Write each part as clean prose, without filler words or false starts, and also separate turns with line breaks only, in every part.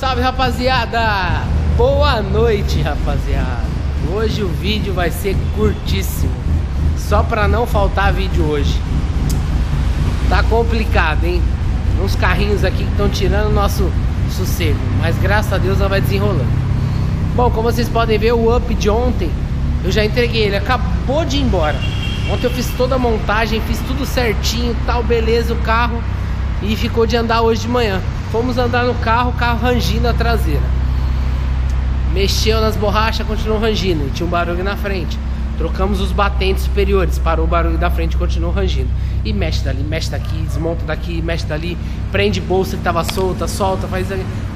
salve, rapaziada! Boa noite, rapaziada! Hoje o vídeo vai ser curtíssimo, só pra não faltar vídeo hoje. Tá complicado, hein? Uns carrinhos aqui que estão tirando o nosso sossego, mas graças a Deus ela vai desenrolando. Bom, como vocês podem ver, o Up de ontem eu já entreguei, ele acabou de ir embora. Ontem eu fiz toda a montagem, fiz tudo certinho, tal, beleza, o carro, e ficou de andar hoje de manhã. Fomos andar no carro, o carro rangindo a traseira. Mexeu nas borrachas, continuou rangindo, tinha um barulho na frente. Trocamos os batentes superiores, parou o barulho da frente e continuou rangindo. E mexe dali, mexe daqui, desmonta daqui, mexe dali, prende bolsa que tava solta, solta, faz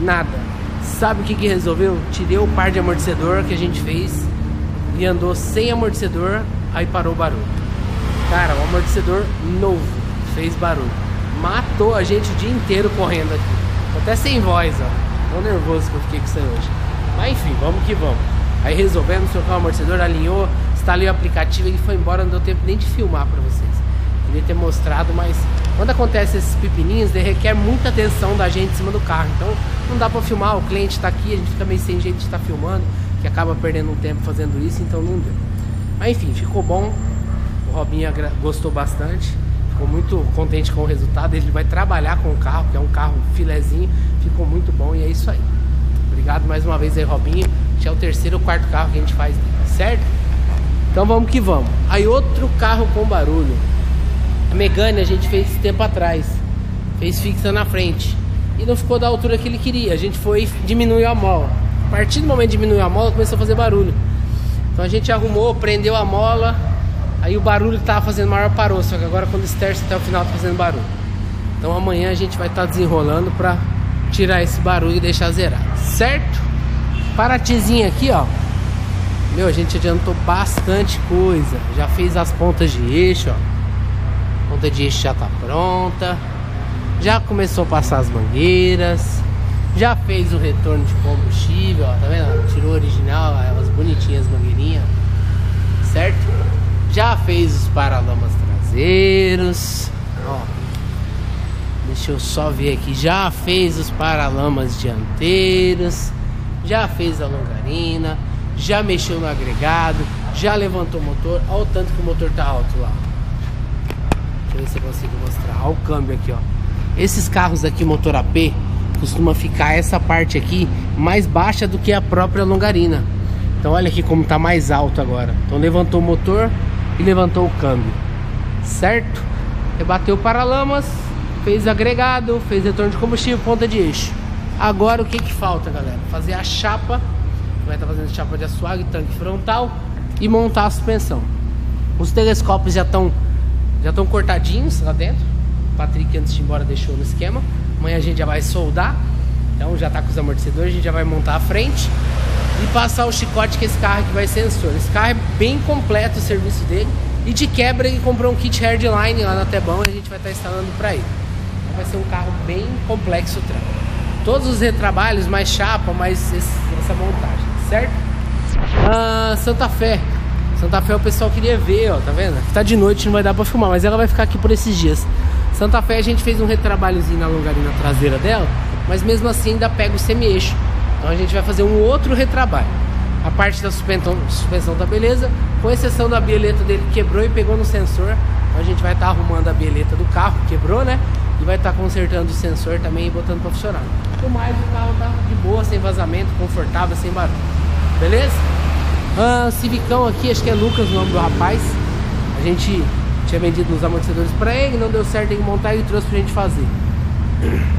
nada. Sabe o que resolveu? Tirei o par de amortecedor que a gente fez e andou sem amortecedor, aí parou o barulho. Cara, o amortecedor novo fez barulho. Matou a gente o dia inteiro correndo aqui. Tô até sem voz, ó. Tô nervoso que eu fiquei com isso aí hoje. Mas enfim, vamos que vamos. Aí resolvemos trocar o amortecedor, alinhou, instalei o aplicativo e foi embora. Não deu tempo nem de filmar pra vocês. Queria ter mostrado, mas quando acontece esses pepininhos, requer muita atenção da gente em cima do carro. Então não dá pra filmar, o cliente tá aqui, a gente fica meio sem jeito de estar filmando, que acaba perdendo um tempo fazendo isso, então não deu. Mas enfim, ficou bom. O Robinho gostou bastante, ficou muito contente com o resultado. Ele vai trabalhar com o carro, que é um carro filezinho. Ficou muito bom e é isso aí. Obrigado mais uma vez aí, Robinho. Já é o terceiro ou quarto carro que a gente faz, certo? Então vamos que vamos. Aí outro carro com barulho. A Megane a gente fez tempo atrás, fez fixa na frente e não ficou da altura que ele queria. A gente foi diminuir a mola. A partir do momento de diminuir a mola, começou a fazer barulho. Então a gente arrumou, prendeu a mola. Aí o barulho que tava fazendo maior parou. Só que agora quando esterça até o final tá fazendo barulho. Então amanhã a gente vai estar desenrolando pra tirar esse barulho e deixar zerado, certo? Paratezinha aqui, ó. Meu, a gente adiantou bastante coisa. Já fez as pontas de eixo, ó. A ponta de eixo já tá pronta. Já começou a passar as mangueiras. Já fez o retorno de combustível, ó. Tá vendo? Tirou o original, elas bonitinhas, as mangueirinhas, certo? Já fez os paralamas traseiros, ó. Deixa eu só ver aqui. Já fez os paralamas dianteiros. Já fez a longarina. Já mexeu no agregado. Já levantou o motor. Olha o tanto que o motor tá alto lá. Deixa eu ver se eu consigo mostrar. Olha o câmbio aqui, ó. Esses carros aqui, motor AP, costuma ficar essa parte aqui mais baixa do que a própria longarina. Então olha aqui como tá mais alto agora. Então levantou o motor e levantou o câmbio, certo? Rebateu o paralamas, fez agregado, fez retorno de combustível, ponta de eixo. Agora o que que falta, galera? Fazer a chapa. Vai estar fazendo chapa de assoalho, tanque frontal e montar a suspensão. Os telescópios já estão cortadinhos lá dentro. O Patrick, antes de ir embora, deixou no esquema. Amanhã a gente já vai soldar. Então já tá com os amortecedores, a gente já vai montar a frente e passar o chicote, que esse carro aqui vai sensor. Esse carro é bem completo o serviço dele. E de quebra ele comprou um kit Hardline lá na Tebão e a gente vai estar instalando para ele. Então vai ser um carro bem complexo o trampo. Todos os retrabalhos, mais chapa, mais essa montagem, certo? Santa Fé. Santa Fé o pessoal queria ver, ó, tá vendo? Tá de noite, não vai dar pra filmar, mas ela vai ficar aqui por esses dias. Santa Fé a gente fez um retrabalhozinho na longarina traseira dela, mas mesmo assim ainda pega o semi-eixo. Então a gente vai fazer um outro retrabalho. A parte da suspensão tá beleza, com exceção da bieleta dele que quebrou e pegou no sensor. Então a gente vai estar arrumando a bieleta do carro, que quebrou, né? E vai estar consertando o sensor também e botando pra funcionar. No mais, o carro tá de boa, sem vazamento, confortável, sem barulho. Beleza? Civicão aqui, acho que é Lucas o nome do rapaz. A gente tinha vendido uns amortecedores pra ele, não deu certo, tem que montar e trouxe pra gente fazer.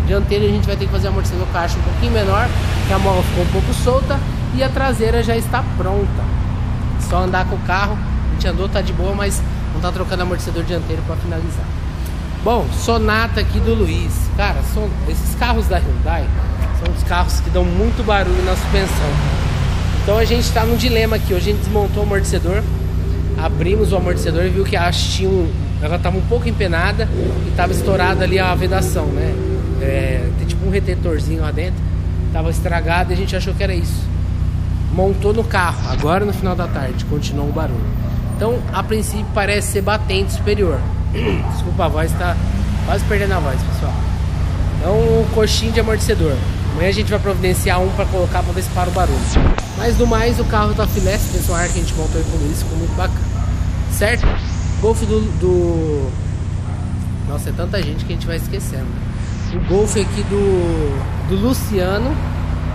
Dianteira a gente vai ter que fazer amortecedor caixa um pouquinho menor, que a mola ficou um pouco solta. E a traseira já está pronta. Só andar com o carro. A gente andou, tá de boa, mas não tá trocando amortecedor dianteiro pra finalizar. Bom, Sonata aqui do Luiz. Cara, esses carros da Hyundai são os carros que dão muito barulho na suspensão. Então a gente tá num dilema aqui. Hoje a gente desmontou o amortecedor, abrimos o amortecedor e viu que a haste ela tava um pouco empenada e tava estourada ali a vedação, né? Tem tipo um retentorzinho lá dentro. Tava estragado e a gente achou que era isso. Montou no carro, agora no final da tarde continuou o barulho. Então a princípio parece ser batente superior. Desculpa, a voz tá quase perdendo a voz, pessoal. Então o coxinho de amortecedor Amanhã a gente vai providenciar um para colocar para ver se para o barulho. Mas do mais, o carro tá filé, esse pessoal que a gente montou aí com o Luiz, ficou muito bacana. Certo? Golf do... Nossa, é tanta gente que a gente vai esquecendo. O Golf aqui do Luciano,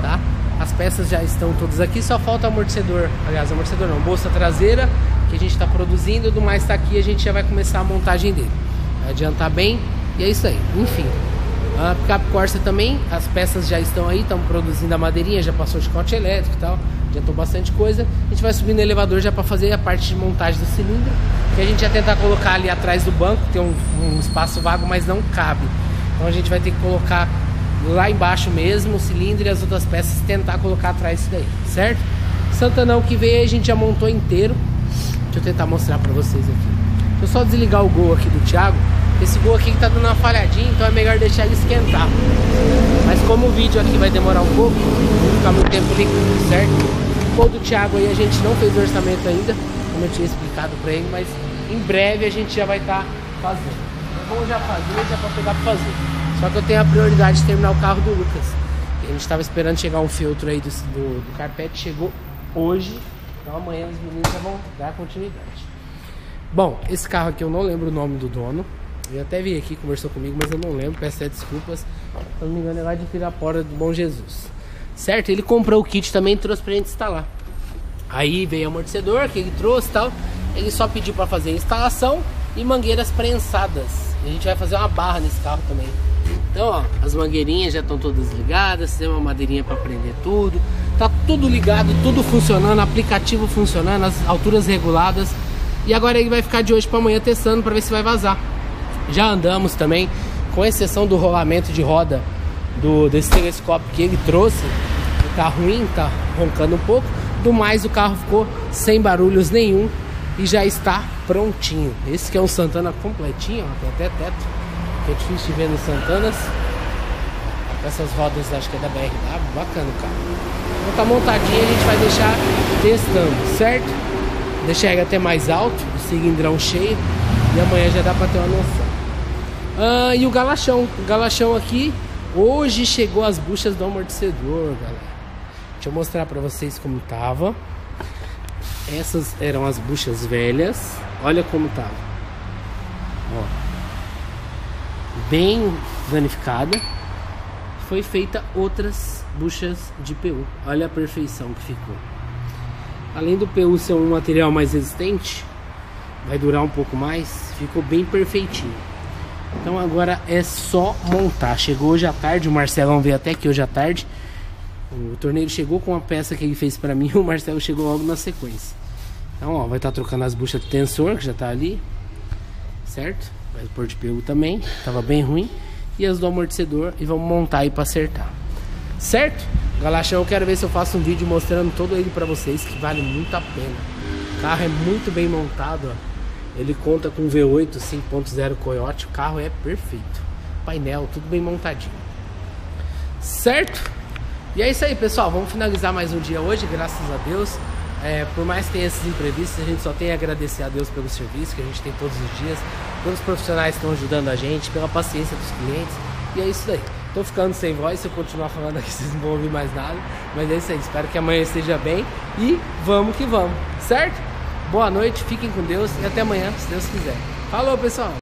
tá? As peças já estão todas aqui, só falta amortecedor. Aliás, amortecedor não, bolsa traseira que a gente está produzindo, do mais tá aqui, a gente já vai começar a montagem dele. Vai adiantar bem e é isso aí. Enfim, a picape Corsa também, as peças já estão aí, estão produzindo a madeirinha, já passou chicote elétrico e tal, adiantou bastante coisa. A gente vai subir no elevador já para fazer a parte de montagem do cilindro, que a gente vai tentar colocar ali atrás do banco, tem um espaço vago, mas não cabe. Então a gente vai ter que colocar lá embaixo mesmo o cilindro e as outras peças, tentar colocar atrás disso daí, certo? Santanão que veio a gente já montou inteiro. Deixa eu tentar mostrar pra vocês aqui. Deixa eu só desligar o Gol aqui do Thiago. Esse Gol aqui que tá dando uma falhadinha, então é melhor deixar ele esquentar. Mas como o vídeo aqui vai demorar um pouco, não ficar muito tempo ligado, certo? O Gol do Thiago aí a gente não fez o orçamento ainda, como eu tinha explicado pra ele, mas em breve a gente já vai estar fazendo. Vamos já fazer, já pra pegar pra fazer. Só que eu tenho a prioridade de terminar o carro do Lucas. A gente estava esperando chegar um filtro aí do carpete, chegou hoje. Então amanhã os meninos já vão dar continuidade. Bom, esse carro aqui eu não lembro o nome do dono. Eu até vi aqui, conversou comigo, mas eu não lembro, peço até desculpas. Se não me engano é lá de Pirapora do Bom Jesus. Certo? Ele comprou o kit também e trouxe pra gente instalar. Aí veio o amortecedor que ele trouxe e tal. Ele só pediu pra fazer a instalação e mangueiras prensadas. A gente vai fazer uma barra nesse carro também. Então, ó, as mangueirinhas já estão todas ligadas, tem uma madeirinha para prender tudo. Tá tudo ligado, tudo funcionando, aplicativo funcionando, as alturas reguladas. E agora ele vai ficar de hoje para amanhã testando para ver se vai vazar. Já andamos também, com exceção do rolamento de roda desse telescópio que ele trouxe. O carro ruim, tá roncando um pouco. Do mais, o carro ficou sem barulhos nenhum e já está prontinho. Esse que é um Santana completinho, ó, tem até teto. Que é difícil de ver nos Santanas. Essas rodas acho que é da BRW. Bacana o carro. Então tá montadinho, a gente vai deixar testando, certo? Deixar ele até mais alto, o cilindrão cheio. E amanhã já dá pra ter uma noção. E o galachão. O galachão aqui, hoje chegou as buchas do amortecedor, galera. Deixa eu mostrar pra vocês como tava. Essas eram as buchas velhas. Olha como tava. Ó. Bem danificada. Foi feita outras buchas de PU. Olha a perfeição que ficou. Além do PU ser um material mais resistente, vai durar um pouco mais. Ficou bem perfeitinho. Então agora é só montar. Chegou hoje à tarde, o Marcelão veio até aqui hoje à tarde. O torneiro chegou com uma peça que ele fez pra mim. O Marcelo chegou logo na sequência. Então ó, vai estar trocando as buchas de tensor, que já tá ali, certo? Vai pôr de PU também, tava bem ruim. E as do amortecedor, e vamos montar aí pra acertar, certo? Galachão, eu quero ver se eu faço um vídeo mostrando todo ele pra vocês, que vale muito a pena. O carro é muito bem montado, ó. Ele conta com V8 5.0 Coyote. O carro é perfeito. Painel, tudo bem montadinho, certo? E é isso aí, pessoal, vamos finalizar mais um dia hoje, graças a Deus. Por mais que tenha esses imprevistos, a gente só tem a agradecer a Deus pelo serviço que a gente tem todos os dias, pelos profissionais que estão ajudando a gente, pela paciência dos clientes. E é isso daí. Tô ficando sem voz, se eu continuar falando aqui vocês não vão ouvir mais nada. Mas é isso aí, espero que amanhã esteja bem. E vamos que vamos, certo? Boa noite, fiquem com Deus e até amanhã, se Deus quiser. Falou, pessoal!